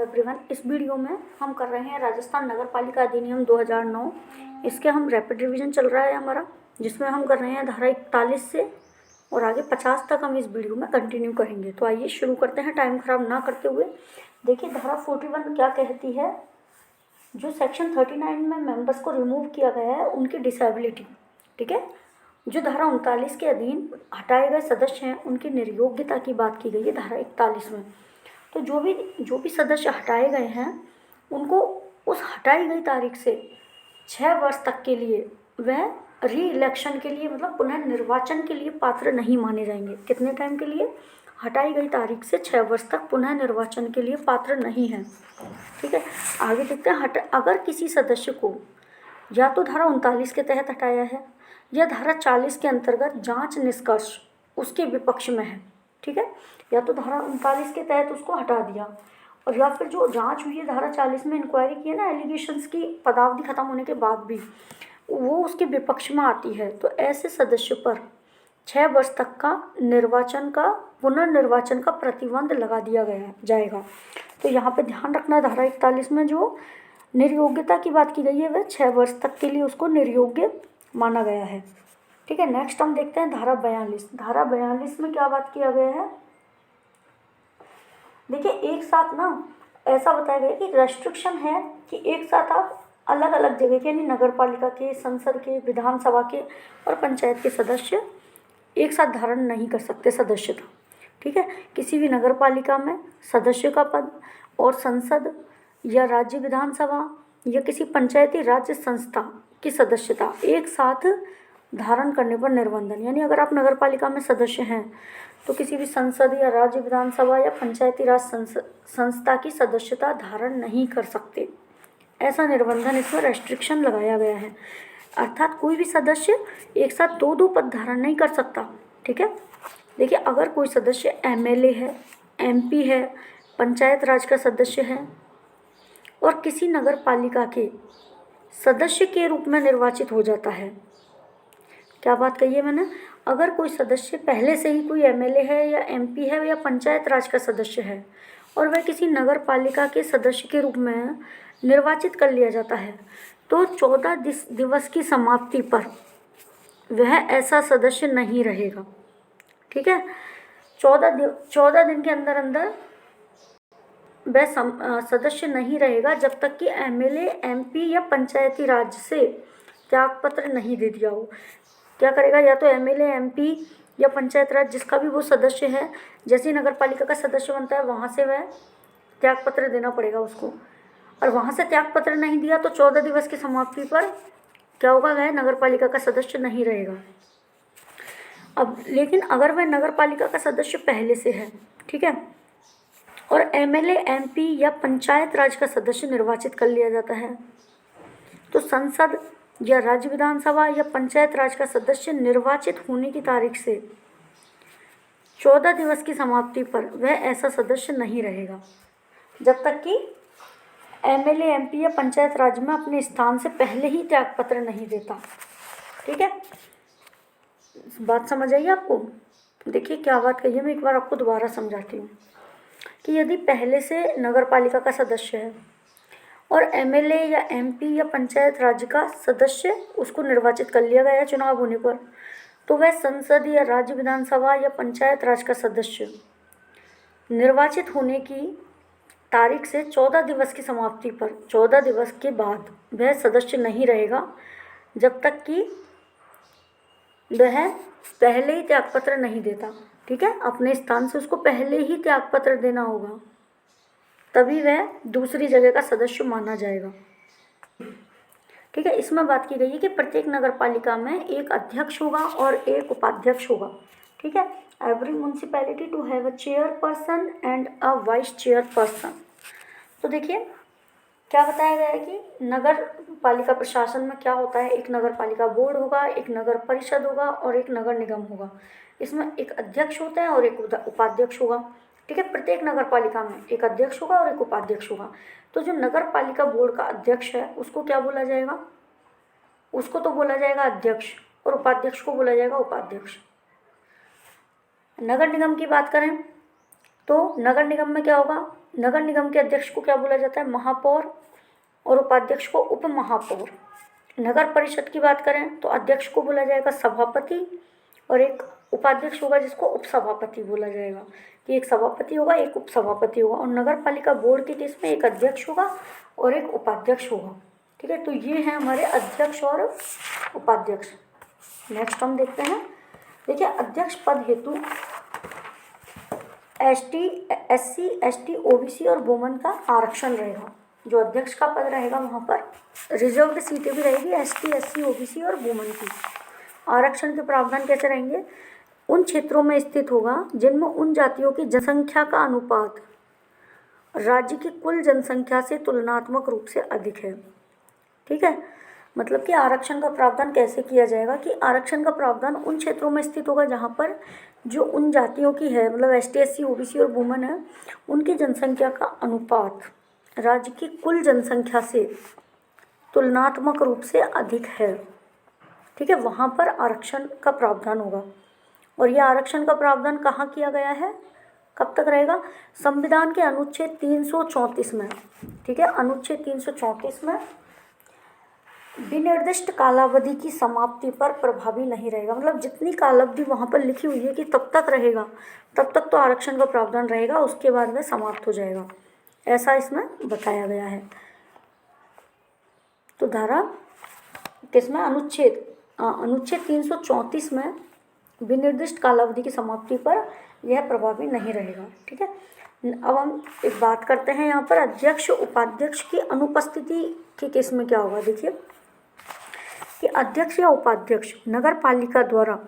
Everyone. इस video में हम कर रहे हैं राजस्थान नगर पालिका अधिनियम 2009। इसके हम रैपिड रिवीजन चल रहा है हमारा, जिसमें हम कर रहे हैं धारा 41 से और आगे 50 तक हम इस वीडियो में कंटिन्यू करेंगे। तो आइए शुरू करते हैं टाइम खराब ना करते हुए। देखिए धारा 41 क्या कहती है। जो सेक्शन 39 में मेंबर्स को रिमूव किया गया है उनकी डिसेबिलिटी, ठीक है, जो धारा 39 के अधीन हटाए गए सदस्य हैं उनकी निर्योग्यता की बात की गई है धारा 41 में। तो जो भी सदस्य हटाए गए हैं उनको उस हटाई गई तारीख से 6 वर्ष तक के लिए वह री इलेक्शन के लिए मतलब पुनः निर्वाचन के लिए पात्र नहीं माने जाएंगे। कितने टाइम के लिए? हटाई गई तारीख से 6 वर्ष तक पुनः निर्वाचन के लिए पात्र नहीं है। ठीक है, आगे देखते हैं। अगर किसी सदस्य को या तो धारा 39 के तहत हटाया है या धारा 40 के अंतर्गत जांच निष्कर्ष उसके विपक्ष में है, ठीक है, या तो धारा 39 के तहत उसको हटा दिया और या फिर जो जांच हुई है धारा 40 में इंक्वायरी की है ना, एलिगेशंस की पदावधि खत्म होने के बाद भी वो उसके विपक्ष में आती है, तो ऐसे सदस्य पर 6 वर्ष तक का पुनर्निर्वाचन का प्रतिबंध लगा दिया जाएगा। तो यहाँ पे ध्यान रखना, धारा 41 में जो निर्योग्यता की बात की गई है वह 6 वर्ष तक के लिए उसको निर्योग्य माना गया है। ठीक है, नेक्स्ट हम देखते हैं धारा 42। धारा 42 में क्या बात किया गया है। देखिए एक साथ ना ऐसा बताया गया कि रेस्ट्रिक्शन है कि एक साथ आप अलग अलग जगह के यानी नगर पालिका के, संसद के, विधानसभा के और पंचायत के सदस्य एक साथ धारण नहीं कर सकते सदस्यता। ठीक है, किसी भी नगर पालिका में सदस्य का पद और संसद या राज्य विधानसभा या किसी पंचायती राज्य संस्था की सदस्यता एक साथ धारण करने पर निर्बंधन, यानी अगर आप नगर पालिका में सदस्य हैं तो किसी भी संसद या राज्य विधानसभा या पंचायती राज संस्था की सदस्यता धारण नहीं कर सकते। ऐसा निर्बंधन, इसमें रेस्ट्रिक्शन लगाया गया है। अर्थात कोई भी सदस्य एक साथ दो पद धारण नहीं कर सकता। ठीक है, देखिए अगर कोई सदस्य एमएलए है, एमपी है, पंचायत राज का सदस्य है और किसी नगर पालिका के सदस्य के रूप में निर्वाचित हो जाता है। क्या बात कही है मैंने? अगर कोई सदस्य पहले से ही कोई एमएलए है या एमपी है या पंचायत राज का सदस्य है और वह किसी नगर पालिका के सदस्य के रूप में निर्वाचित कर लिया जाता है तो 14 दिवस की समाप्ति पर वह ऐसा सदस्य नहीं रहेगा। ठीक है, 14 दिन के अंदर वह सदस्य नहीं रहेगा जब तक कि एमएलए, एमपी या पंचायती राज से त्यागपत्र नहीं दे दिया हो। क्या करेगा? या तो एमएलए, एमपी या पंचायत राज जिसका भी वो सदस्य है, जैसे ही नगर पालिका का सदस्य बनता है वहाँ से वह त्यागपत्र देना पड़ेगा उसको, और वहाँ से त्यागपत्र नहीं दिया तो 14 दिवस की समाप्ति पर क्या होगा? वह नगर पालिका का सदस्य नहीं रहेगा। अब लेकिन अगर वह नगर पालिका का सदस्य पहले से है, ठीक है, और एमएलए, एमपी या पंचायत राज का सदस्य निर्वाचित कर लिया जाता है तो संसद या राज्य विधानसभा या पंचायत राज का सदस्य निर्वाचित होने की तारीख से 14 दिवस की समाप्ति पर वह ऐसा सदस्य नहीं रहेगा जब तक कि एमएलए, एमपी या पंचायत राज में अपने स्थान से पहले ही त्यागपत्र नहीं देता। ठीक है, बात समझ आई आपको? देखिए क्या बात कही है, मैं एक बार आपको दोबारा समझाती हूँ कि यदि पहले से नगर पालिका का सदस्य है और एमएलए या एमपी या पंचायत राज्य का सदस्य उसको निर्वाचित कर लिया गया चुनाव होने पर, तो वह संसद या राज्य विधानसभा या पंचायत राज का सदस्य निर्वाचित होने की तारीख से 14 दिवस की समाप्ति पर 14 दिवस के बाद वह सदस्य नहीं रहेगा जब तक कि वह पहले ही त्यागपत्र नहीं देता। ठीक है, अपने स्थान से उसको पहले ही त्यागपत्र देना होगा, तभी वह दूसरी जगह का सदस्य माना जाएगा। ठीक है, इसमें बात की गई है कि प्रत्येक नगर पालिका में एक अध्यक्ष होगा और एक उपाध्यक्ष होगा। ठीक है, every municipality to have a chairperson and a vice chairperson. तो देखिए क्या बताया गया है कि नगर पालिका प्रशासन में क्या होता है। एक नगर पालिका बोर्ड होगा, एक नगर परिषद होगा और एक नगर निगम होगा। इसमें एक अध्यक्ष होता है और एक उपाध्यक्ष होगा। ठीक है, प्रत्येक नगर पालिका में एक अध्यक्ष होगा और एक उपाध्यक्ष होगा। तो जो नगर पालिका बोर्ड का अध्यक्ष है उसको क्या बोला जाएगा? उसको तो बोला जाएगा अध्यक्ष और उपाध्यक्ष को बोला जाएगा उपाध्यक्ष। नगर निगम की बात करें तो नगर निगम में क्या होगा? नगर निगम के अध्यक्ष को क्या बोला जाता है? महापौर, और उपाध्यक्ष को उप महापौर। नगर परिषद की बात करें तो अध्यक्ष को बोला जाएगा सभापति, और एक उपाध्यक्ष होगा जिसको उपसभापति बोला जाएगा, कि एक सभापति होगा, एक उपसभापति होगा। और नगर पालिका बोर्ड के केस में एक अध्यक्ष होगा और एक उपाध्यक्ष होगा। ठीक है, तो ये हैं हमारे अध्यक्ष और उपाध्यक्ष। नेक्स्ट हम देखते हैं, देखिए अध्यक्ष पद हेतु SC, ST, OBC और वुमेन का आरक्षण रहेगा। जो अध्यक्ष का पद रहेगा वहाँ पर रिजर्व्ड सीटें भी रहेगी ST, SC, OBC और वुमेन की। आरक्षण के प्रावधान कैसे रहेंगे? उन क्षेत्रों में स्थित होगा जिनमें उन जातियों की जनसंख्या का अनुपात राज्य की कुल जनसंख्या से तुलनात्मक रूप से अधिक है। ठीक है, मतलब कि आरक्षण का प्रावधान कैसे किया जाएगा कि आरक्षण का प्रावधान उन क्षेत्रों में स्थित होगा जहाँ पर जो उन जातियों की है, मतलब ST, SC, OBC और वुमेन है, उनकी जनसंख्या का अनुपात राज्य की कुल जनसंख्या से तुलनात्मक रूप से अधिक है। ठीक है, वहाँ पर आरक्षण का प्रावधान होगा। और यह आरक्षण का प्रावधान कहाँ किया गया है, कब तक रहेगा? संविधान के अनुच्छेद 334 में। ठीक है, अनुच्छेद 334 में विनिर्दिष्ट कालावधि की समाप्ति पर प्रभावी नहीं रहेगा। मतलब जितनी कालावधि वहाँ पर लिखी हुई है कि तब तक रहेगा, तब तक तो आरक्षण का प्रावधान रहेगा, उसके बाद में समाप्त हो जाएगा, ऐसा इसमें बताया गया है। तो धारा किसमें? अनुच्छेद 334 में विनिर्दिष्ट कालावधि की समाप्ति पर यह प्रभावी नहीं रहेगा। ठीक है, अब हम एक बात करते हैं यहाँ पर अध्यक्ष उपाध्यक्ष की अनुपस्थिति के केस में क्या होगा। देखिए कि अध्यक्ष या उपाध्यक्ष नगर पालिका द्वारा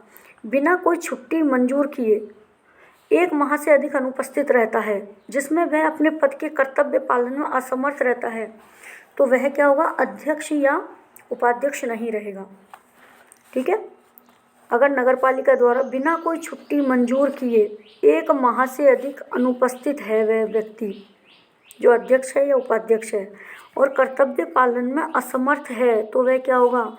बिना कोई छुट्टी मंजूर किए 1 माह से अधिक अनुपस्थित रहता है, जिसमें वह अपने पद के कर्तव्य पालन में असमर्थ रहता है, तो वह क्या होगा? अध्यक्ष या उपाध्यक्ष नहीं रहेगा। ठीक है, अगर नगरपालिका द्वारा बिना कोई छुट्टी मंजूर किए 1 माह से अधिक अनुपस्थित है वह व्यक्ति, जो अध्यक्ष है या उपाध्यक्ष है, और कर्तव्य पालन में असमर्थ है, तो वह क्या होगा?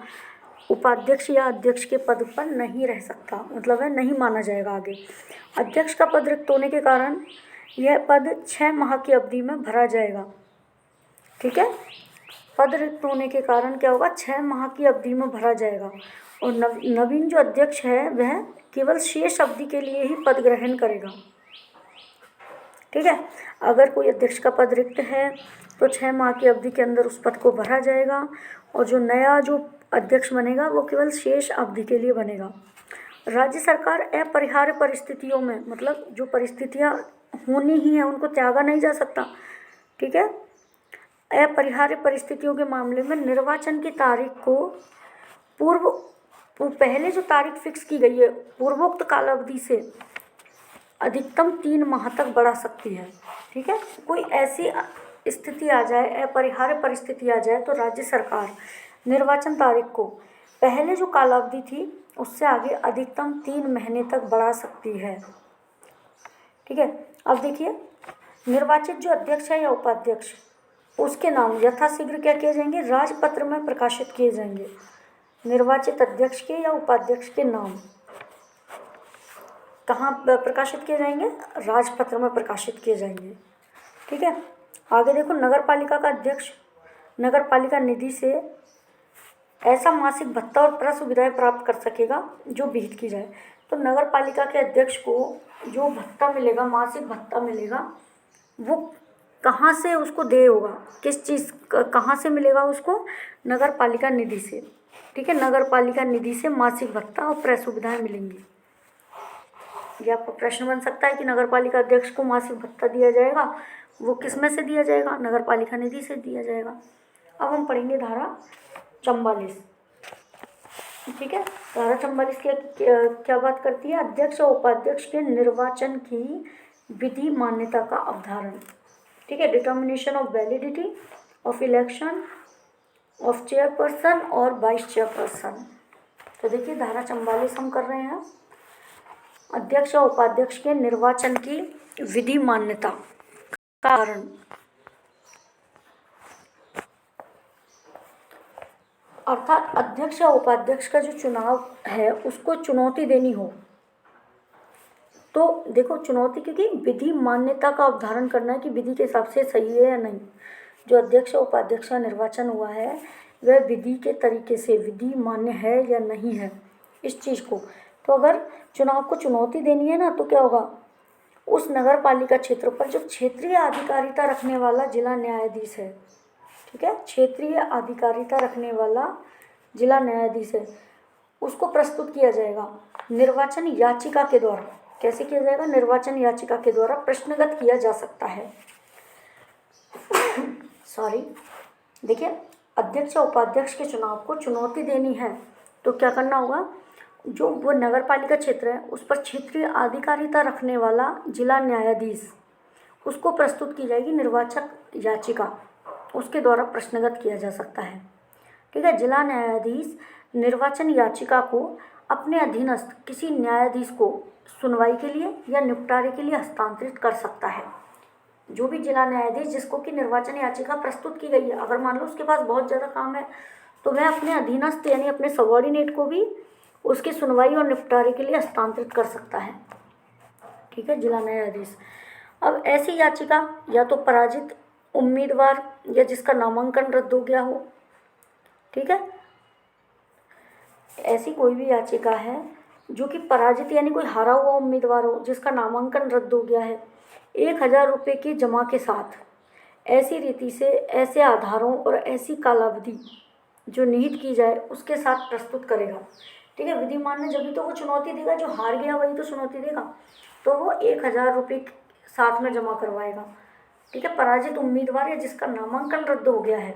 उपाध्यक्ष या अध्यक्ष के पद पर नहीं रह सकता, मतलब वह नहीं माना जाएगा आगे। अध्यक्ष का पद रिक्त होने के कारण यह पद 6 माह की अवधि में भरा जाएगा। ठीक है, पद रिक्त होने के कारण क्या होगा? 6 माह की अवधि में भरा जाएगा। और नवीन जो अध्यक्ष है वह केवल शेष अवधि के लिए ही पद ग्रहण करेगा। ठीक है, अगर कोई अध्यक्ष का पद रिक्त है तो 6 माह की अवधि के अंदर उस पद को भरा जाएगा, और जो नया जो अध्यक्ष बनेगा वो केवल शेष अवधि के लिए बनेगा। राज्य सरकार अपरिहार्य परिस्थितियों में, मतलब जो परिस्थितियाँ होनी ही हैं उनको त्यागा नहीं जा सकता। ठीक है, अपरिहार्य परिस्थितियों के मामले में निर्वाचन की तारीख को पहले जो तारीख फिक्स की गई है पूर्वोक्त कालावधि से अधिकतम 3 माह तक बढ़ा सकती है। ठीक है, कोई ऐसी स्थिति आ जाए, अपरिहार्य परिस्थिति आ जाए, तो राज्य सरकार निर्वाचन तारीख को पहले जो कालावधि थी उससे आगे अधिकतम 3 महीने तक बढ़ा सकती है। ठीक है, अब देखिए निर्वाचित जो अध्यक्ष है या उपाध्यक्ष, उसके नाम यथाशीघ्र क्या किए जाएंगे? राजपत्र में प्रकाशित किए जाएंगे। निर्वाचित अध्यक्ष के या उपाध्यक्ष के नाम कहाँ प्रकाशित किए जाएंगे? राजपत्र में प्रकाशित किए जाएंगे। ठीक है, आगे देखो नगर पालिका का अध्यक्ष नगर पालिका निधि से ऐसा मासिक भत्ता और प्रसुविधाएं प्राप्त कर सकेगा जो विहित की जाए। तो नगर पालिका के अध्यक्ष को जो भत्ता मिलेगा, मासिक भत्ता मिलेगा, वो कहाँ से उसको दे होगा? किस चीज़ कहाँ से मिलेगा उसको? नगर पालिका निधि से। ठीक है, नगर पालिका निधि से मासिक भत्ता और प्रसुविधाएं मिलेंगी। ये आपका प्रश्न बन सकता है कि नगर पालिका अध्यक्ष को मासिक भत्ता दिया जाएगा, वो किस में से दिया जाएगा? नगर पालिका निधि से दिया जाएगा। अब हम पढ़ेंगे धारा 44। ठीक है, धारा 44 क्या बात करती है? अध्यक्ष और उपाध्यक्ष के निर्वाचन की विधि मान्यता का अवधारण। ठीक है, determination of validity of election of chairperson और वाइस चेयरपर्सन। तो देखिए धारा 44 हम कर रहे हैं, अध्यक्ष और उपाध्यक्ष के निर्वाचन की विधि मान्यता का कारण। अर्थात अध्यक्ष या उपाध्यक्ष का जो चुनाव है उसको चुनौती देनी हो तो देखो चुनौती, क्योंकि विधि मान्यता का अवधारण करना है कि विधि के हिसाब से सही है या नहीं। जो अध्यक्ष और उपाध्यक्ष का निर्वाचन हुआ है वह विधि के तरीके से विधि मान्य है या नहीं है, इस चीज़ को। तो अगर चुनाव को चुनौती देनी है ना, तो क्या होगा, उस नगर पालिका क्षेत्र पर जो क्षेत्रीय अधिकारिता रखने वाला जिला न्यायाधीश है, ठीक है, क्षेत्रीय अधिकारिता रखने वाला जिला न्यायाधीश है, उसको प्रस्तुत किया जाएगा निर्वाचन याचिका के द्वारा। कैसे किया जाएगा, निर्वाचन याचिका के द्वारा प्रश्नगत किया जा सकता है। सॉरी, देखिए, अध्यक्ष और उपाध्यक्ष के चुनाव को चुनौती देनी है तो क्या करना होगा, जो वो नगर पालिका क्षेत्र है उस पर क्षेत्रीय अधिकारिता रखने वाला जिला न्यायाधीश, उसको प्रस्तुत की जाएगी निर्वाचक याचिका, उसके द्वारा प्रश्नगत किया जा सकता है। ठीक है, जिला न्यायाधीश निर्वाचन याचिका को अपने अधीनस्थ किसी न्यायाधीश को सुनवाई के लिए या निपटारे के लिए हस्तांतरित कर सकता है। जो भी जिला न्यायाधीश जिसको कि निर्वाचन याचिका प्रस्तुत की गई है, अगर मान लो उसके पास बहुत ज़्यादा काम है तो वह अपने अधीनस्थ यानी अपने सबॉर्डिनेट को भी उसकी सुनवाई और निपटारे के लिए हस्तांतरित कर सकता है। ठीक है, जिला न्यायाधीश। अब ऐसी याचिका या तो पराजित उम्मीदवार या जिसका नामांकन रद्द हो गया हो, ठीक है, ऐसी कोई भी याचिका है जो कि पराजित यानी कोई हारा हुआ उम्मीदवार हो जिसका नामांकन रद्द हो गया है, 1,000 रुपये की जमा के साथ ऐसी रीति से ऐसे आधारों और ऐसी कालावधि जो निहित की जाए उसके साथ प्रस्तुत करेगा। ठीक है, विधि मान्य जब भी तो वो चुनौती देगा, जो हार गया वही तो चुनौती देगा, तो वो 1,000 रुपये साथ में जमा करवाएगा। ठीक है, पराजित उम्मीदवार या जिसका नामांकन रद्द हो गया है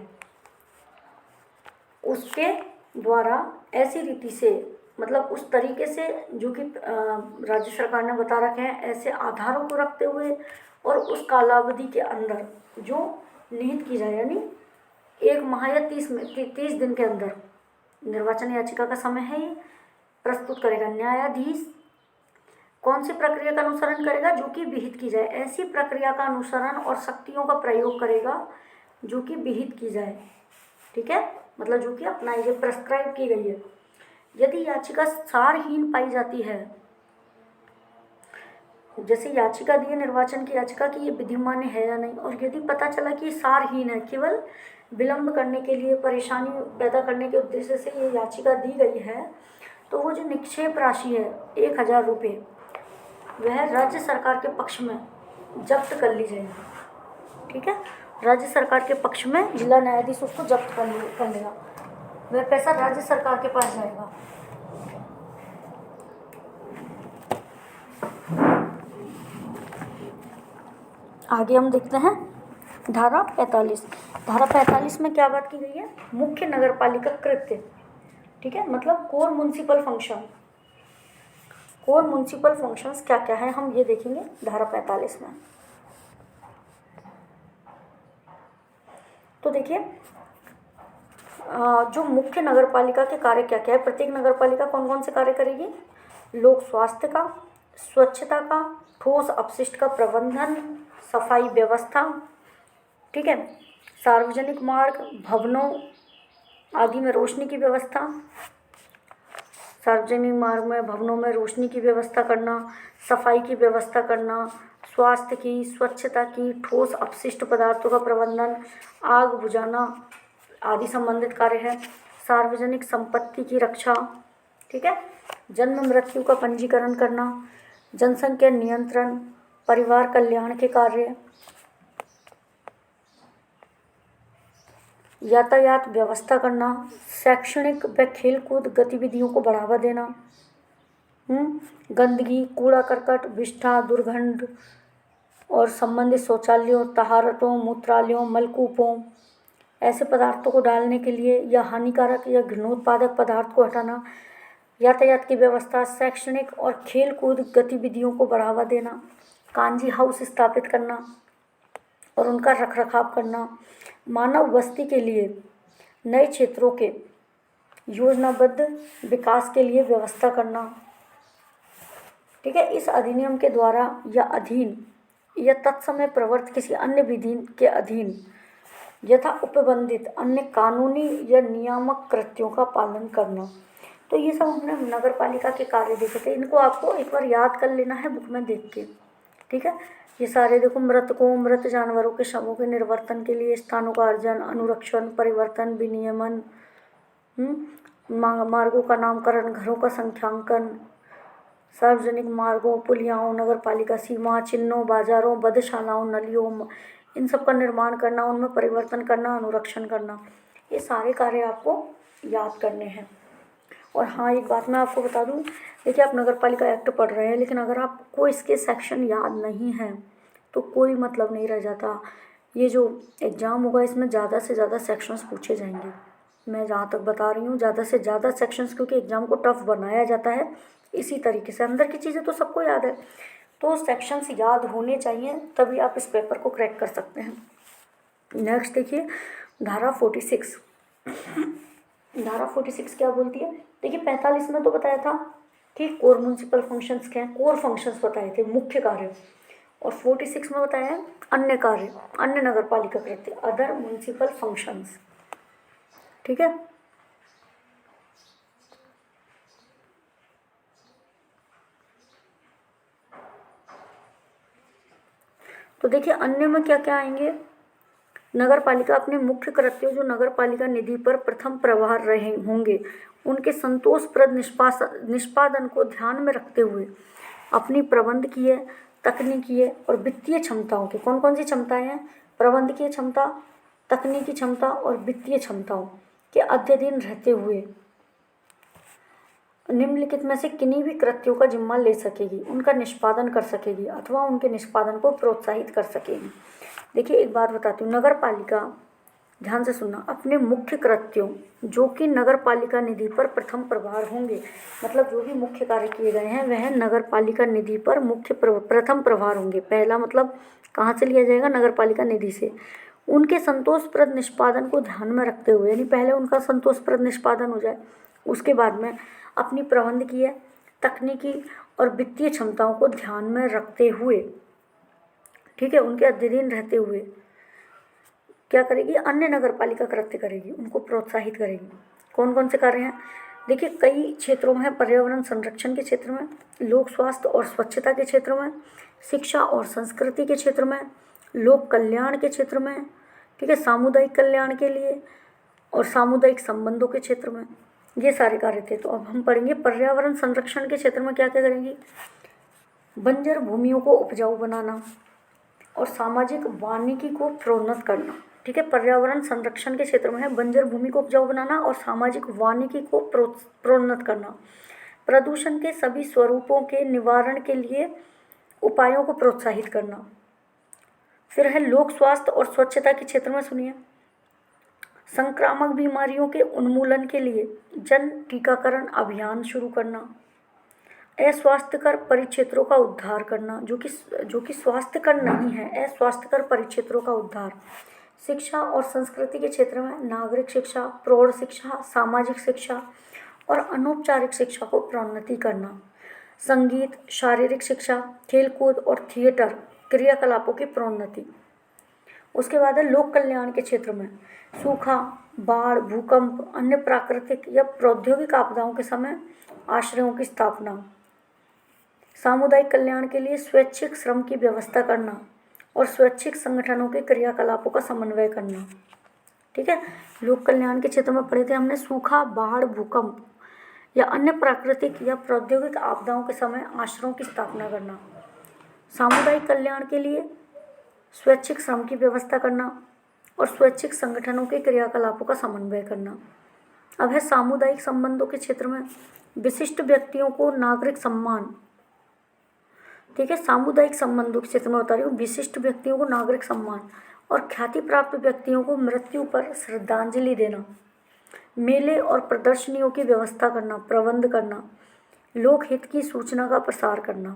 उसके द्वारा ऐसी रीति से, मतलब उस तरीके से जो कि राज्य सरकार ने बता रखे हैं, ऐसे आधारों को रखते हुए और उस कालावधि के अंदर जो निहित की जाए, यानी 1 माह या 30 दिन के अंदर निर्वाचन याचिका का समय है, ये प्रस्तुत करेगा। न्यायाधीश कौन सी प्रक्रिया का अनुसरण करेगा, जो कि विहित की जाए, ऐसी प्रक्रिया का अनुसरण और शक्तियों का प्रयोग करेगा जो कि विहित की जाए। ठीक है, मतलब जो कि अपना ये प्रेस्क्राइब की गई है। यदि याचिका सारहीन पाई जाती है, जैसे याचिका दी है निर्वाचन की याचिका कि ये विधिमान्य है या नहीं, और यदि पता चला कि ये सारहीन है, केवल विलंब करने के लिए, परेशानी पैदा करने के उद्देश्य से ये याचिका दी गई है, तो वो जो निक्षेप राशि है 1,000 रुपये, वह राज्य सरकार के पक्ष में जब्त कर ली जाएगी। ठीक है, राज्य सरकार के पक्ष में जिला न्यायाधीश उसको जब्त कर लेगा, वह पैसा राज्य सरकार के पास जाएगा। आगे हम देखते हैं धारा 45। धारा 45 में क्या बात की गई है, मुख्य नगर पालिका कृत्य। ठीक है, मतलब core municipal function, core municipal functions क्या क्या है हम ये देखेंगे धारा 45 में। तो देखिए, जो मुख्य नगर पालिका के कार्य क्या क्या है, प्रत्येक नगर पालिका कौन कौन से कार्य करेगी, लोक स्वास्थ्य का, स्वच्छता का, ठोस अपशिष्ट का प्रबंधन, सफाई व्यवस्था, ठीक है, सार्वजनिक मार्ग, भवनों आदि में रोशनी की व्यवस्था, सार्वजनिक मार्ग में, भवनों में रोशनी की व्यवस्था करना, सफाई की व्यवस्था करना, स्वास्थ्य की, स्वच्छता की, ठोस अपशिष्ट पदार्थों का प्रबंधन, आग बुझाना आदि संबंधित कार्य है, सार्वजनिक संपत्ति की रक्षा, ठीक है, जन्म मृत्यु का पंजीकरण करना, जनसंख्या नियंत्रण, परिवार कल्याण के कार्य, यातायात व्यवस्था करना, शैक्षणिक व खेलकूद गतिविधियों को बढ़ावा देना, गंदगी, कूड़ा करकट, विष्ठा, दुर्गंध और संबंधित शौचालयों, तहारतों, मूत्रालयों, मलकूपों, ऐसे पदार्थों को डालने के लिए या हानिकारक या घृणोत्पादक पदार्थ को हटाना, यातायात की व्यवस्था, शैक्षणिक और खेलकूद गतिविधियों को बढ़ावा देना, कांजी हाउस स्थापित करना और उनका रखरखाव करना, मानव बस्ती के लिए नए क्षेत्रों के योजनाबद्ध विकास के लिए व्यवस्था करना। ठीक है, इस अधिनियम के द्वारा या अधीन या तत्समय प्रवर्त किसी अन्य विधि के अधीन यथा उपबंधित अन्य कानूनी या नियामक कृत्यों का पालन करना। तो ये सब हमने नगर पालिका के कार्य देखे थे, इनको आपको एक बार याद कर लेना है बुक में देख के, ठीक है। ये सारे देखो, मृतकों मृत जानवरों के शवों के निर्वर्तन के लिए स्थानों का अर्जन, अनुरक्षण, परिवर्तन, विनियमन, मार्गों का नामकरण, घरों का संख्यांकन, सार्वजनिक मार्गों, पुलियाओं, नगर पालिका सीमा चिन्हों, बाजारों, बधशालाओं, नलियों, इन सब का निर्माण करना, उनमें परिवर्तन करना, अनुरक्षण करना, ये सारे कार्य आपको याद करने हैं। और हाँ, एक बात मैं आपको बता दूँ, देखिए आप नगर पालिका एक्ट पढ़ रहे हैं, लेकिन अगर आपको इसके सेक्शन याद नहीं हैं तो कोई मतलब नहीं रह जाता। ये जो एग्ज़ाम होगा इसमें ज़्यादा से ज़्यादा सेक्शंस पूछे जाएंगे, मैं जहाँ तक बता रही हूँ, ज़्यादा से ज़्यादा सेक्शंस, क्योंकि एग्ज़ाम को टफ बनाया जाता है इसी तरीके से। अंदर की चीज़ें तो सबको याद है, तो सेक्शंस याद होने चाहिए, तभी आप इस पेपर को क्रैक कर सकते हैं। नेक्स्ट देखिए धारा 46। धारा 46 क्या बोलती है? देखिए 45 में तो बताया था कि कोर म्यूनसिपल फंक्शंस क्या हैं, कोर फंक्शंस बताए थे, मुख्य कार्य। और 46 में बताया है अन्य कार्य, अन्य नगर पालिका कृत्य, अदर म्यूनसिपल फंक्शंस, ठीक है। तो देखिए अन्य में क्या क्या आएंगे? नगर पालिका अपने मुख्य कृत्यों जो नगर पालिका निधि पर प्रथम प्रभार रहे होंगे उनके संतोषप्रद निष्पादन को ध्यान में रखते हुए अपनी प्रबंधकीय, तकनीकीय और वित्तीय क्षमताओं के, कौन कौन सी क्षमताएं हैं? प्रबंधकीय क्षमता, तकनीकी क्षमता और वित्तीय क्षमताओं के अध्ययन रहते हुए निम्नलिखित में से किन्हीं भी कृत्यों का जिम्मा ले सकेगी, उनका निष्पादन कर सकेगी अथवा उनके निष्पादन को प्रोत्साहित कर सकेगी। देखिए एक बात बताती हूँ, नगर पालिका, ध्यान से सुनना, अपने मुख्य कृत्यों जो कि नगर पालिका निधि पर प्रथम प्रभार होंगे, मतलब जो भी मुख्य कार्य किए गए हैं वह नगर पालिका निधि पर प्रथम प्रभार होंगे। पहला मतलब कहाँ से लिया जाएगा? नगर पालिका निधि से। उनके संतोषप्रद निष्पादन को ध्यान में रखते हुए, यानी पहले उनका संतोषप्रद निष्पादन हो जाए, उसके बाद में अपनी प्रबंधकीय, तकनीकी और वित्तीय क्षमताओं को ध्यान में रखते हुए, ठीक है, उनके अधीन रहते हुए क्या करेगी? अन्य नगर पालिका कृत्य करेगी, उनको प्रोत्साहित करेगी। कौन कौन से कार्य हैं? देखिए कई क्षेत्रों में, पर्यावरण संरक्षण के क्षेत्र में, लोक स्वास्थ्य और स्वच्छता के क्षेत्र में, शिक्षा और संस्कृति के क्षेत्र में, लोक कल्याण के क्षेत्र में, ठीक है, सामुदायिक कल्याण के लिए और सामुदायिक संबंधों के क्षेत्र में, ये सारे कार्य थे। तो अब हम पढ़ेंगे पर्यावरण संरक्षण के क्षेत्र में क्या क्या करेंगी? बंजर भूमियों को उपजाऊ बनाना और सामाजिक वानिकी को प्रोन्नत करना, ठीक है। पर्यावरण संरक्षण के क्षेत्र में है बंजर भूमि को उपजाऊ बनाना और सामाजिक वानिकी को प्रोन्नत करना, प्रदूषण के सभी स्वरूपों के निवारण के लिए उपायों को प्रोत्साहित करना। फिर है लोक स्वास्थ्य और स्वच्छता के क्षेत्र में, सुनिए, संक्रामक बीमारियों के उन्मूलन के लिए जन टीकाकरण अभियान शुरू करना, अस्वास्थ्यकर परिक्षेत्रों का उद्धार करना, जो कि स्वास्थ्यकर नहीं है, अस्वास्थ्यकर परिक्षेत्रों का उद्धार, शिक्षा और संस्कृति के क्षेत्र में नागरिक शिक्षा, प्रौढ़ शिक्षा, सामाजिक शिक्षा और अनौपचारिक शिक्षा को प्रोन्नति करना, संगीत, शारीरिक शिक्षा, खेलकूद और थिएटर क्रियाकलापों की प्रोन्नति। उसके बाद है लोक कल्याण के क्षेत्र में सूखा, बाढ़, भूकंप, अन्य प्राकृतिक या प्रौद्योगिक आपदाओं के समय आश्रयों की स्थापना, सामुदायिक कल्याण के लिए स्वैच्छिक श्रम की व्यवस्था करना और स्वैच्छिक संगठनों के क्रियाकलापों का समन्वय करना, ठीक है। लोक कल्याण के क्षेत्र में पढ़े थे हमने सूखा, बाढ़, भूकंप या अन्य प्राकृतिक या प्रौद्योगिक आपदाओं के समय आश्रयों की स्थापना करना, सामुदायिक कल्याण के लिए स्वैच्छिक श्रम की व्यवस्था करना और स्वैच्छिक संगठनों के क्रियाकलापों का समन्वय करना। अब है सामुदायिक संबंधों के क्षेत्र में विशिष्ट व्यक्तियों को नागरिक सम्मान, ठीक है, सामुदायिक संबंधों के क्षेत्र में बता रही हूँ, विशिष्ट व्यक्तियों को नागरिक सम्मान और ख्याति प्राप्त व्यक्तियों को मृत्यु पर श्रद्धांजलि देना, मेले और प्रदर्शनियों की व्यवस्था करना, प्रबंध करना, लोकहित की सूचना का प्रसार करना,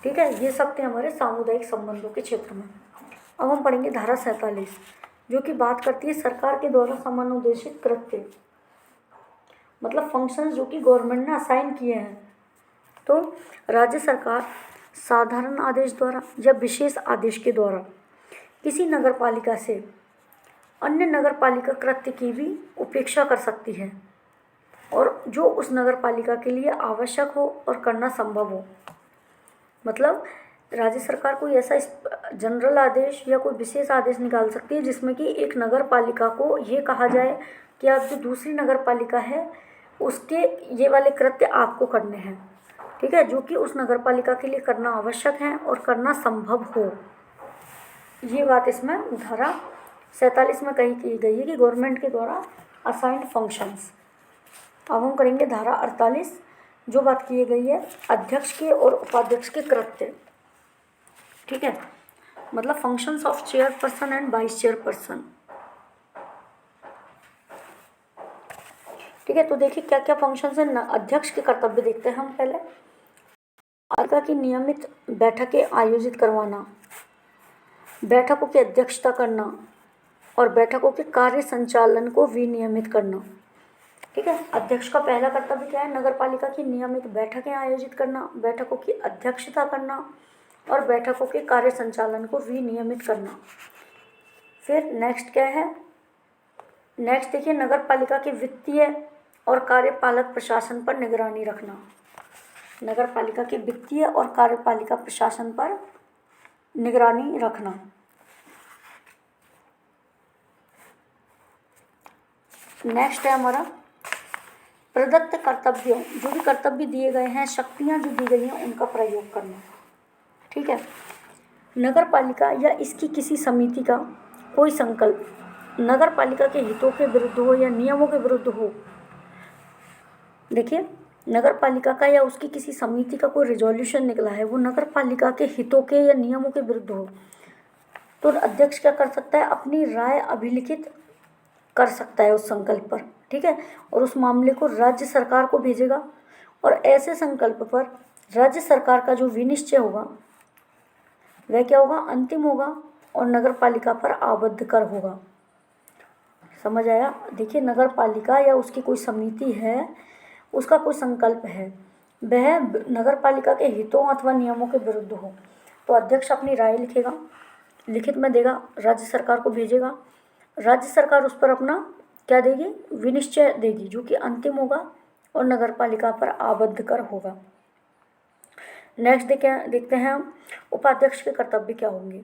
ठीक है। ये सब थे हमारे सामुदायिक संबंधों के क्षेत्र में। अब हम पढ़ेंगे धारा 47, जो कि बात करती है सरकार के द्वारा सामान्योद्देशित कृत्य, मतलब फंक्शंस जो कि गवर्नमेंट ने असाइन किए हैं। तो राज्य सरकार साधारण आदेश द्वारा या विशेष आदेश के द्वारा किसी नगर पालिका से अन्य नगर पालिका कृत्य की भी उपेक्षा कर सकती है। और जो उस नगर पालिका के लिए आवश्यक हो और करना संभव हो। मतलब राज्य सरकार कोई ऐसा जनरल आदेश या कोई विशेष आदेश निकाल सकती है जिसमें कि एक नगर पालिका को ये कहा जाए कि आप जो दूसरी नगर पालिका है उसके ये वाले कृत्य आपको करने हैं, ठीक है, जो कि उस नगर पालिका के लिए करना आवश्यक है और करना संभव हो। ये बात इसमें धारा 47 में कही की गई है कि गवर्नमेंट के द्वारा असाइंड फंक्शंस। अब हम करेंगे धारा 48, जो बात की गई है अध्यक्ष के और उपाध्यक्ष के कृत्य, ठीक है, मतलब functions of chairperson and vice chairperson. ठीक है, तो देखिए क्या क्या फंक्शंस हैं। अध्यक्ष के कर्तव्य देखते हैं हम पहले। पालिका की नियमित बैठकें आयोजित करवाना, बैठकों की अध्यक्षता करना और बैठकों के कार्य संचालन को विनियमित करना। ठीक है, अध्यक्ष का पहला कर्तव्य क्या है, नगर पालिका की नियमित बैठकें आयोजित करना, बैठकों की अध्यक्षता करना और बैठकों के कार्य संचालन को विनियमित करना। फिर नेक्स्ट क्या है, नेक्स्ट देखिए नगर पालिका के वित्तीय और कार्यपालक प्रशासन पर निगरानी रखना। नगर पालिका के वित्तीय और कार्यपालिका प्रशासन पर निगरानी रखना। नेक्स्ट है हमारा प्रदत्त कर्तव्यों, जो भी कर्तव्य दिए गए हैं, शक्तियां जो दी गई हैं उनका प्रयोग करना। ठीक है, नगर पालिका या इसकी किसी समिति का कोई संकल्प नगर पालिका के हितों के विरुद्ध हो या नियमों के विरुद्ध हो। देखिए, नगर पालिका का या उसकी किसी समिति का कोई रिजोल्यूशन निकला है, वो नगर पालिका के हितों के या नियमों के विरुद्ध हो, तो अध्यक्ष क्या कर सकता है, अपनी राय अभिलिखित कर सकता है उस संकल्प पर। ठीक है, और उस मामले को राज्य सरकार को भेजेगा और ऐसे संकल्प पर राज्य सरकार का जो विनिश्चय होगा वह क्या होगा, अंतिम होगा और नगर पालिका पर आबद्ध कर होगा। समझ आया। देखिए, नगर पालिका या उसकी कोई समिति है, उसका कोई संकल्प है, वह नगर पालिका के हितों अथवा नियमों के विरुद्ध हो, तो अध्यक्ष अपनी राय लिखेगा, लिखित में देगा, राज्य सरकार को भेजेगा, राज्य सरकार उस पर अपना क्या देगी, विनिश्चय देगी, जो कि अंतिम होगा और नगर पालिका पर आबद्ध कर होगा। नेक्स्ट देखते हैं हम उपाध्यक्ष के कर्तव्य क्या होंगे।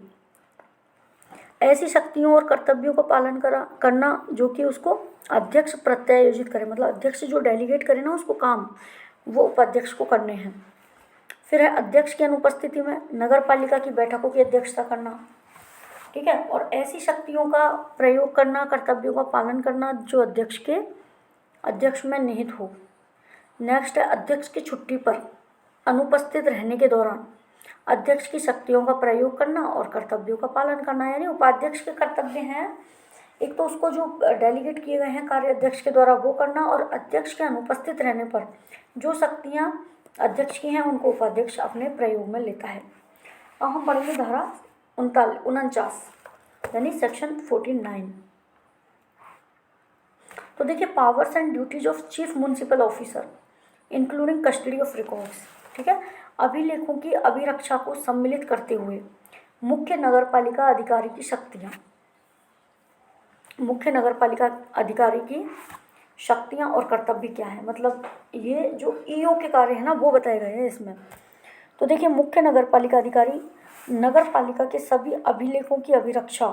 ऐसी शक्तियों और कर्तव्यों को पालन करना जो कि उसको अध्यक्ष प्रत्यायोजित करे, मतलब अध्यक्ष जो डेलीगेट करे ना उसको काम, वो उपाध्यक्ष को करने हैं। फिर है अध्यक्ष की अनुपस्थिति में नगर पालिका की बैठकों की अध्यक्षता करना। ठीक है, और ऐसी शक्तियों का प्रयोग करना, कर्तव्यों का पालन करना जो अध्यक्ष में निहित हो। नेक्स्ट है अध्यक्ष की छुट्टी पर अनुपस्थित रहने के दौरान अध्यक्ष की शक्तियों का प्रयोग करना और कर्तव्यों का पालन करना। यानी उपाध्यक्ष के कर्तव्य हैं, एक तो उसको जो डेलीगेट किए गए हैं कार्य अध्यक्ष के द्वारा वो करना, और अध्यक्ष के अनुपस्थित रहने पर जो शक्तियां अध्यक्ष की हैं उनको उपाध्यक्ष अपने प्रयोग में लेता है। अब हम पढ़ेंगे धारा 49 यानी सेक्शन 49। तो देखिए, powers and duties of chief municipal officer including custody of records. ठीक है, अभिलेखों की अभिरक्षा को सम्मिलित करते हुए मुख्य नगरपालिका अधिकारी की शक्तियाँ, मुख्य नगरपालिका अधिकारी की शक्तियाँ और कर्तव्य क्या है, मतलब ये जो ईओ के कार्य है ना वो बताए गए हैं इसमें। तो देखिए, मुख्य नगरपालिका अधिकारी नगरपालिका के सभी अभिलेखों की अभिरक्षा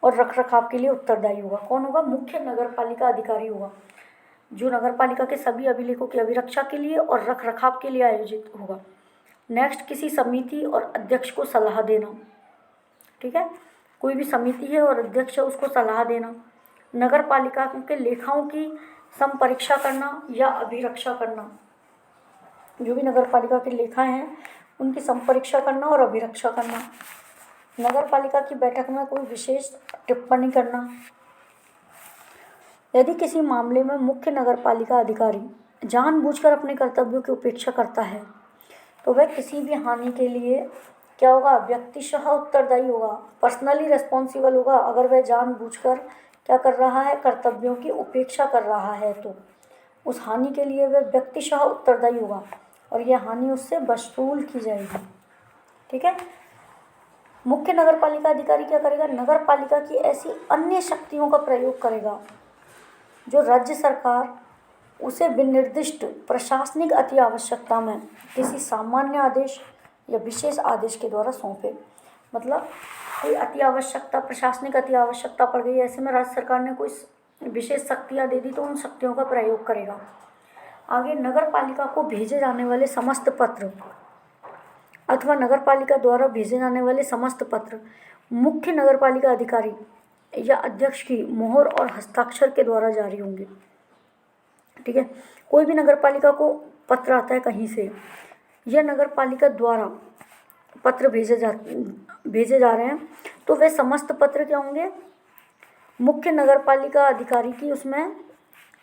और रखरखाव के लिए उत्तरदायी होगा। कौन होगा, मुख्य नगरपालिका अधिकारी होगा, जो नगरपालिका के सभी अभिलेखों की अभिरक्षा के लिए और रखरखाव के लिए आयोजित होगा। नेक्स्ट, किसी समिति और अध्यक्ष को सलाह देना। ठीक है, कोई भी समिति है और अध्यक्ष है उसको सलाह देना। नगरपालिका के लेखाओं की संपरीक्षा करना या अभिरक्षा करना, जो भी नगरपालिका के लेखा हैं उनकी संपरीक्षा करना और अभिरक्षा करना। नगरपालिका की बैठक में कोई विशेष टिप्पणी करना। यदि किसी मामले में मुख्य नगरपालिका अधिकारी जानबूझकर अपने कर्तव्यों की उपेक्षा करता है तो वह किसी भी हानि के लिए क्या होगा, व्यक्तिशः उत्तरदायी होगा, पर्सनली रिस्पॉन्सिबल होगा। अगर वह जानबूझकर क्या कर रहा है, कर्तव्यों की उपेक्षा कर रहा है तो उस हानि के लिए वह व्यक्तिशः उत्तरदायी होगा और यह हानि उससे वसूल की जाएगी। ठीक है, मुख्य नगरपालिका अधिकारी क्या करेगा, नगरपालिका की ऐसी अन्य शक्तियों का प्रयोग करेगा जो राज्य सरकार उसे विनिर्दिष्ट प्रशासनिक अति आवश्यकता में किसी सामान्य आदेश या विशेष आदेश के द्वारा सौंपे। मतलब कोई अति आवश्यकता, प्रशासनिक अति आवश्यकता पड़ गई, ऐसे में राज्य सरकार ने कोई विशेष शक्तियाँ दे दी तो उन शक्तियों का प्रयोग करेगा। आगे, नगर पालिका को भेजे जाने वाले समस्त पत्र अथवा नगर पालिका द्वारा भेजे जाने वाले समस्त पत्र मुख्य नगर पालिका अधिकारी या अध्यक्ष की मोहर और हस्ताक्षर के द्वारा जारी होंगे। ठीक है, कोई भी नगर पालिका को पत्र आता है कहीं से, यह नगर पालिका द्वारा पत्र भेजे जा रहे हैं, तो वे समस्त पत्र क्या होंगे, मुख्य नगर पालिका अधिकारी की उसमें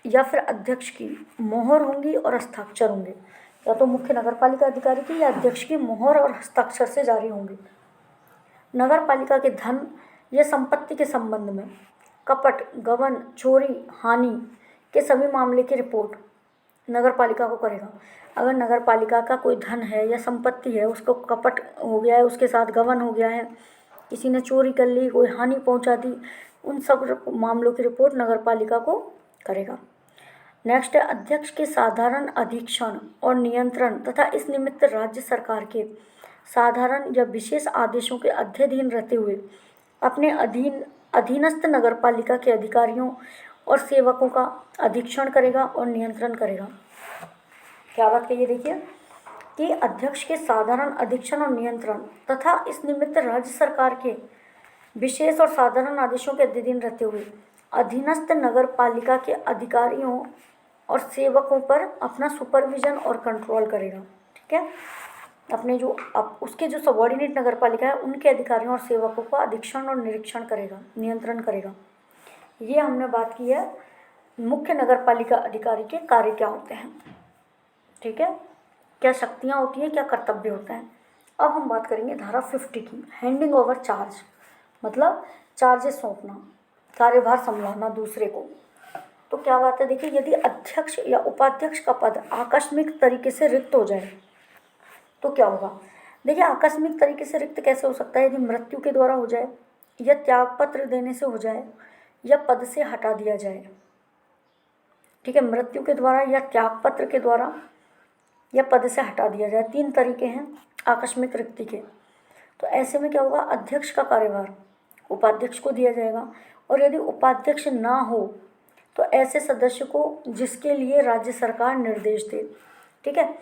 या फिर अध्यक्ष की मोहर होंगी और हस्ताक्षर होंगे, या तो मुख्य नगर पालिका अधिकारी की या अध्यक्ष की मोहर और हस्ताक्षर से जारी होंगे। नगर पालिका के धन या संपत्ति के संबंध में कपट, गबन, चोरी, हानि के सभी मामले की रिपोर्ट नगर पालिका को करेगा। अगर नगर पालिका का कोई धन है या संपत्ति है, उसको कपट हो गया है, उसके साथ गबन हो गया है, किसी ने चोरी कर ली, कोई हानि पहुंचा दी, उन सब मामलों की रिपोर्ट नगर पालिका को करेगा। नेक्स्ट है, अध्यक्ष के साधारण अधीक्षण और नियंत्रण तथा इस निमित्त राज्य सरकार के साधारण या विशेष आदेशों के अध्ययन रहते हुए अपने अधीनस्थ नगर पालिका के अधिकारियों और सेवकों का अधीक्षण करेगा और नियंत्रण करेगा। क्या बात कही, देखिए कि अध्यक्ष के साधारण अधीक्षण और नियंत्रण तथा इस निमित्त राज्य सरकार के विशेष और साधारण आदेशों के अधीन रहते हुए अधीनस्थ नगर पालिका के अधिकारियों और सेवकों पर अपना सुपरविजन और कंट्रोल करेगा। ठीक है, अपने जो उसके जो सबॉर्डिनेट नगर पालिका है उनके अधिकारियों और सेवकों का अधीक्षण और निरीक्षण करेगा, नियंत्रण करेगा। ये हमने बात की है मुख्य नगर पालिका अधिकारी के कार्य क्या होते हैं। ठीक है, क्या शक्तियाँ होती हैं, क्या कर्तव्य होता है। अब हम बात करेंगे धारा 50 की, हैंडिंग ओवर चार्ज, मतलब चार्जेस सौंपना, कार्यभार संभालना दूसरे को। तो क्या बात है, देखिए यदि अध्यक्ष या उपाध्यक्ष का पद आकस्मिक तरीके से रिक्त हो जाए तो क्या होगा। देखिए आकस्मिक तरीके से रिक्त कैसे हो सकता है, यदि मृत्यु के द्वारा हो जाए या त्यागपत्र देने से हो जाए या पद से हटा दिया जाए। ठीक है, मृत्यु के द्वारा या त्यागपत्र के द्वारा या पद से हटा दिया जाए, 3 तरीके हैं आकस्मिक रिक्ति के। तो ऐसे में क्या होगा, अध्यक्ष का कार्यभार उपाध्यक्ष को दिया जाएगा, और यदि उपाध्यक्ष ना हो तो ऐसे सदस्य को जिसके लिए राज्य सरकार निर्देश दे। ठीक है,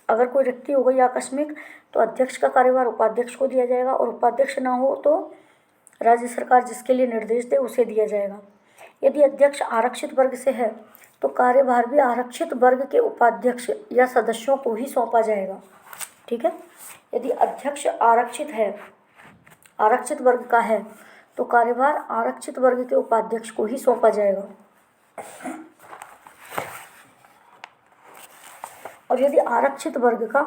अगर कोई रिक्ति हो गई आकस्मिक तो अध्यक्ष का कार्यभार उपाध्यक्ष को दिया जाएगा, और उपाध्यक्ष ना हो तो राज्य सरकार जिसके लिए निर्देश दे उसे दिया जाएगा। यदि अध्यक्ष आरक्षित वर्ग से है तो कार्यभार भी आरक्षित वर्ग के उपाध्यक्ष या सदस्यों को ही सौंपा जाएगा। ठीक है, यदि अध्यक्ष आरक्षित है, आरक्षित वर्ग का है, तो कार्यभार आरक्षित वर्ग के उपाध्यक्ष को ही सौंपा जाएगा। और यदि आरक्षित वर्ग का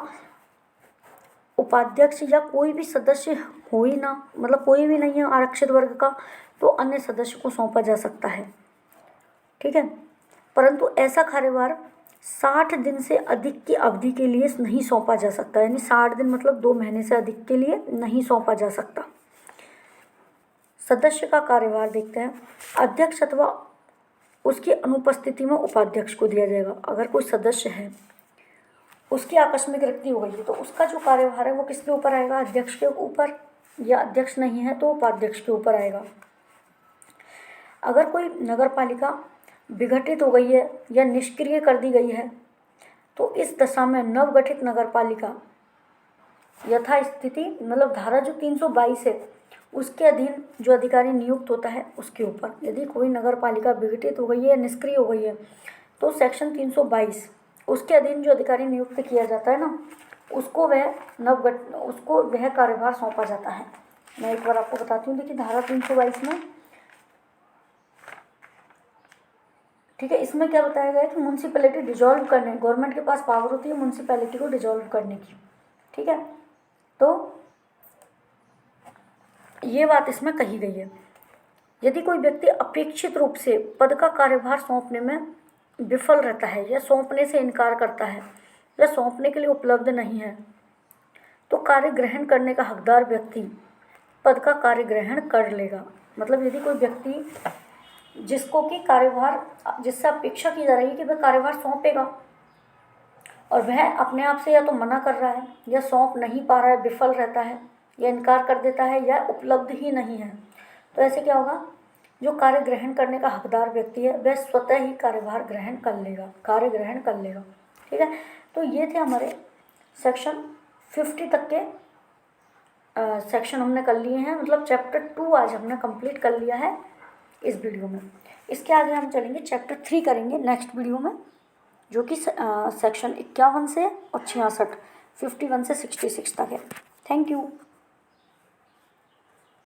उपाध्यक्ष या कोई भी सदस्य हो ही ना, मतलब कोई भी नहीं है आरक्षित वर्ग का, तो अन्य सदस्य को सौंपा जा सकता है। ठीक है, परंतु ऐसा कार्यभार 60 दिन से अधिक की अवधि के लिए नहीं सौंपा जा सकता, यानी 60 दिन मतलब 2 महीने से अधिक के लिए नहीं सौंपा जा सकता। सदस्य का कार्यभार देखते हैं, अध्यक्ष अथवा उसकी अनुपस्थिति में उपाध्यक्ष को दिया जाएगा। अगर कोई सदस्य है उसकी आकस्मिक रिक्ति हो गई है तो उसका जो कार्यभार है वो किसके ऊपर आएगा, अध्यक्ष के ऊपर, या अध्यक्ष नहीं है तो उपाध्यक्ष के ऊपर आएगा। अगर कोई नगर पालिका विघटित हो गई है या निष्क्रिय कर दी गई है तो इस दशा में नवगठित नगर पालिका यथास्थिति, मतलब धारा जो 322 है उसके अधीन जो अधिकारी नियुक्त होता है उसके ऊपर। यदि कोई नगर पालिका विघटित हो गई है या निष्क्रिय हो गई है तो सेक्शन 322 उसके अधीन जो अधिकारी नियुक्त किया जाता है ना, उसको वह कार्यभार सौंपा जाता है। मैं एक बार आपको बताती हूँ, देखिए धारा 322 में, ठीक है, इसमें क्या बताया गया है कि म्यूनसिपैलिटी डिजॉल्व करने, गवर्नमेंट के पास पावर होती है म्यूनसिपैलिटी को डिजॉल्व करने की। ठीक है, तो ये बात इसमें कही गई है। यदि कोई व्यक्ति अपेक्षित रूप से पद का कार्यभार सौंपने में विफल रहता है या सौंपने से इनकार करता है या सौंपने के लिए उपलब्ध नहीं है तो कार्य ग्रहण करने का हकदार व्यक्ति पद का कार्य ग्रहण कर लेगा। मतलब यदि कोई व्यक्ति जिसको कि कार्यभार, जिससे अपेक्षा की जा रही है कि वह कार्यभार सौंपेगा और वह अपने आप से या तो मना कर रहा है या सौंप नहीं पा रहा है, विफल रहता है या इनकार कर देता है या उपलब्ध ही नहीं है, तो ऐसे क्या होगा, जो कार्य ग्रहण करने का हकदार व्यक्ति है वह स्वतः ही कार्यभार ग्रहण कर लेगा, कार्य ग्रहण कर लेगा। ठीक है, तो ये थे हमारे सेक्शन 50 तक के सेक्शन हमने कर लिए हैं, मतलब चैप्टर 2 आज हमने कंप्लीट कर लिया है इस वीडियो में। इसके आगे हम चलेंगे, चैप्टर 3 करेंगे नेक्स्ट वीडियो में, जो कि सेक्शन 51 से और 66, 51 से 66 तक है। Thank you.